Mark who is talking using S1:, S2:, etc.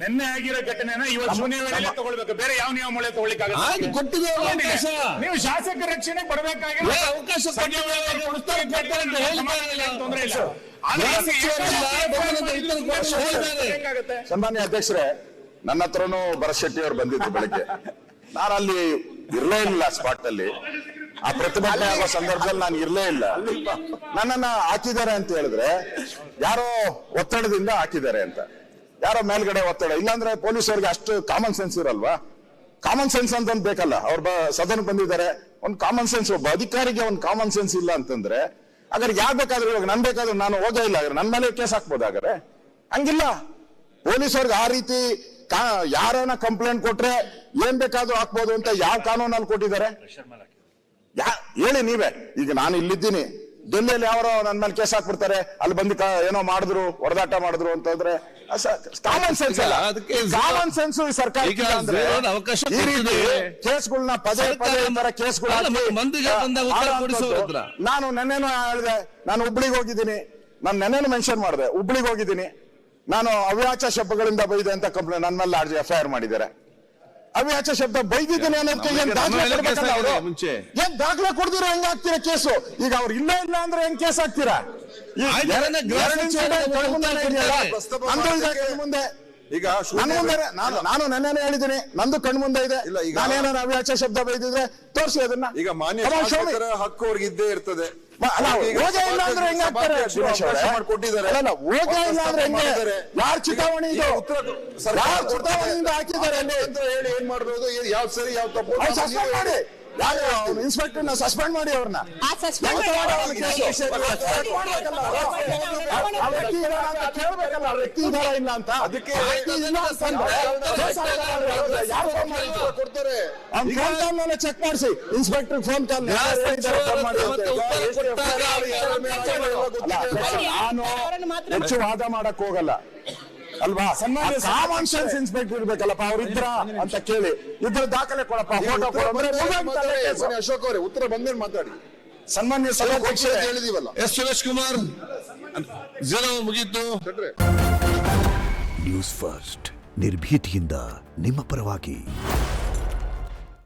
S1: ನಿನ್ನೆ ಆಗಿರೋ ಘಟನೆನ ಇವತ್ತು ಶೂನ್ಯ ವೇಳೆಗೆ ತಗೊಳ್ಬೇಕು, ಬೇರೆ ಯಾವ ನಿಯಮ ಮೂಲೆ ತಗೊಳ್ಳಿಕ್ಕಾಗಲ್ಲ.
S2: ಕೊಟ್ಟಿದೆ ಅವಕಾಶ.
S1: ನೀವು ಶಾಸಕ ರಕ್ಷಣೆ ಬರಬೇಕಾಗಿಲ್ಲ,
S2: ಅವಕಾಶ
S1: ತೊಂದರೆ ಇಲ್ಲ.
S3: ಸನ್ಮಾನ್ಯ ಅಧ್ಯಕ್ಷರೇ, ನನ್ನ ಹತ್ರನೂ ಭರತ್ ಶೆಟ್ಟಿ ಅವರು ಬಂದಿದ್ರು ಬೆಳಗ್ಗೆ. ನಾನು ಅಲ್ಲಿ ಇರ್ಲೇ ಇಲ್ಲ, ಸ್ಪಾಟ್ ಅಲ್ಲಿ ಆ ಪ್ರತಿಭಟನೆ ಆಗೋ ಸಂದರ್ಭದಲ್ಲಿ ನಾನು ಇರ್ಲೇ ಇಲ್ಲ. ನನ್ನನ್ನ ಹಾಕಿದ್ದಾರೆ ಅಂತ ಹೇಳಿದ್ರೆ ಯಾರೋ ಒತ್ತಡದಿಂದ ಹಾಕಿದ್ದಾರೆ ಅಂತ, ಯಾರೋ ಮೇಲ್ಗಡೆ ಒತ್ತಡ. ಇಲ್ಲಾಂದ್ರೆ ಪೊಲೀಸರಿಗೆ ಅಷ್ಟು ಕಾಮನ್ ಸೆನ್ಸ್ ಇರಲ್ವಾ? ಕಾಮನ್ ಸೆನ್ಸ್ ಅಂತ ಒಂದು ಬೇಕಲ್ಲ. ಅವ್ರ ಸದನಕ್ಕೆ ಬಂದಿದ್ದಾರೆ, ಒಂದು ಕಾಮನ್ ಸೆನ್ಸ್. ಒಬ್ಬ ಅಧಿಕಾರಿಗೆ ಒಂದು ಕಾಮನ್ ಸೆನ್ಸ್ ಇಲ್ಲ ಅಂತಂದ್ರೆ ಹಾಗಾದ್ರೆ ಯಾರು ಬೇಕಾದ್ರೂ, ಇವಾಗ ನನ್ ಬೇಕಾದ್ರೂ ನಾನು ಹೋಗೇ ಇಲ್ಲ, ನನ್ನ ಮೇಲೆ ಕೇಸ್ ಹಾಕ್ಬೋದಾಗಾರೆ? ಹಂಗಿಲ್ಲ. ಪೊಲೀಸರಿಗೆ ಆ ರೀತಿ ಯಾರನ್ನ ಕಂಪ್ಲೇಂಟ್ ಕೊಟ್ರೆ ಏನ್ ಬೇಕಾದ್ರೂ ಹಾಕ್ಬೋದು ಅಂತ ಯಾವ ಕಾನೂನಲ್ಲಿ ಕೊಟ್ಟಿದ್ದಾರೆ ಹೇಳಿ ನೀವೇ. ಈಗ ನಾನು ಇಲ್ಲಿದ್ದೀನಿ, ಡೆಲ್ಲಿಯಲ್ಲಿ ಯಾರೋ ನನ್ನ ಮೇಲೆ ಕೇಸ್ ಹಾಕ್ಬಿಡ್ತಾರೆ, ಅಲ್ಲಿ ಬಂದು ಏನೋ ಮಾಡಿದ್ರು, ಹೊಡೆದಾಟ ಮಾಡಿದ್ರು ಅಂತಂದ್ರೆ ಕಾಮನ್ ಸೆನ್ಸ್ ಅಲ್ಲ. ಕಾಮನ್ ಸೆನ್ಸ್ ಸರ್ಕಾರ ಕೇಸ್ಗಳನ್ನ ಪದೇ ಪದೇ ಕೇಸ್ಗಳು. ನಾನು ನೆನ್ನೆನೂ ಹೇಳಿದೆ, ನಾನು ಹುಬ್ಳಿಗೆ ಹೋಗಿದ್ದೀನಿ, ನಾನು ನೆನ್ನೆನೂ ಮೆನ್ಷನ್ ಮಾಡಿದೆ, ಹುಬ್ಳಿಗೆ ಹೋಗಿದ್ದೀನಿ, ನಾನು ಅವ್ಯಾಚ ಶಬ್ದಗಳಿಂದ ಬೈದೆ ಅಂತ ಕಂಪ್ಲೇಂಟ್ ನನ್ನ ಮೇಲೆ FIR ಮಾಡಿದ್ದಾರೆ. ಅವ್ಯಾಚ ಶಬ್ದ ಬೈದಿದ್ದೀನಿ ಅನ್ನೋದಕ್ಕೆ ಏನ್ ದಾಖಲೆ ಕೊಡ್ತೀರಾ? ಹೆಂಗ್ ಹಾಕ್ತೀರಾ ಕೇಸು? ಈಗ ಅವ್ರು ಇಲ್ಲ ಅಂದ್ರೆ ಹೆಂಗ್ ಕೇಸ್ ಹಾಕ್ತೀರಾ? ಮುಂದೆ ಈಗ ನಾನು ನೆನ್ನೆ ಹೇಳಿದ್ದೀನಿ, ನಂದು ಕಣ್ ಮುಂದೆ ಇದೆ. ನಾನೇನಾದ್ರು ಅವ್ಯಾಚ ಶಬ್ದ ಬೈದಿದ್ರೆ ತೋರಿಸಿ ಅದನ್ನ.
S4: ಈಗ ಮಾನ್ಯ ಹಕ್ಕು ಅವ್ರಿಗೆ ಇದ್ದೇ ಇರ್ತದೆ.
S3: ಯಾರು ಚಿತಾವಣಿ ಇದು ಚಿತಾವಣೆಯಿಂದ ಹಾಕಿದ್ದಾರೆ
S4: ಅಂತ ಹೇಳಿ ಏನ್ ಮಾಡ್ಬೋದು, ಯಾವ್ದು ಸರಿ ಯಾವ್ದು ತಪ್ಪು
S3: ಸಸ್ಪೆಂಡ್ ಮಾಡಿ. ಇನ್ಸ್ಪೆಕ್ಟರ್ ಸಸ್ಪೆಂಡ್ ಮಾಡಿ ಅವ್ರನ್ನ. ಕೇಳ್ಬೇಕಲ್ಲ ವ್ಯಕ್ತಿ ಇದಾರ ಇಲ್ಲ ಅಂತ. ಅದಕ್ಕೆ
S4: ಕೊಡ್ತಾರೆ.
S3: ಫೋನ್ ಕಾಲ್ ಚೆಕ್ ಮಾಡಿಸಿ, ಇನ್ಸ್ಪೆಕ್ಟರ್ ಫೋನ್ ಕಾಲ್. ನಾನು ಹೆಚ್ಚು ವಾದ ಮಾಡಕ್ ಹೋಗಲ್ಲ ಅಲ್ವಾ? ಕಾಮನ್ ಸೆನ್ಸ್ ಇನ್ಸ್ಪೆಕ್ಟರ್ ಇರ್ಬೇಕಲ್ಲಪ್ಪ. ಅವ್ರಿದ್ರ ಅಂತ ಕೇಳಿ ಇದ್ರ ದಾಖಲೆ ಕೊಡಪ್ಪ, ಫೋಟೋ
S4: ಅಶೋಕ್ ಅವರೇ ಉತ್ತರ ಬಂದೇನು ಮಾತಾಡಿ.
S3: ಸನ್ಮಾನ್ಯ ಸಭಾಧ್ಯಕ್ಷ
S4: ಹೇಳಿದೀವಲ್ಲ.
S2: ಸುರೇಶ್ ಕುಮಾರ್ ಮುಗಿತು.
S5: ನ್ಯೂಸ್ ಫಸ್ಟ್ ನಿರ್ಭೀತಿಯಿಂದ ನಿಮ್ಮ ಪರವಾಗಿ.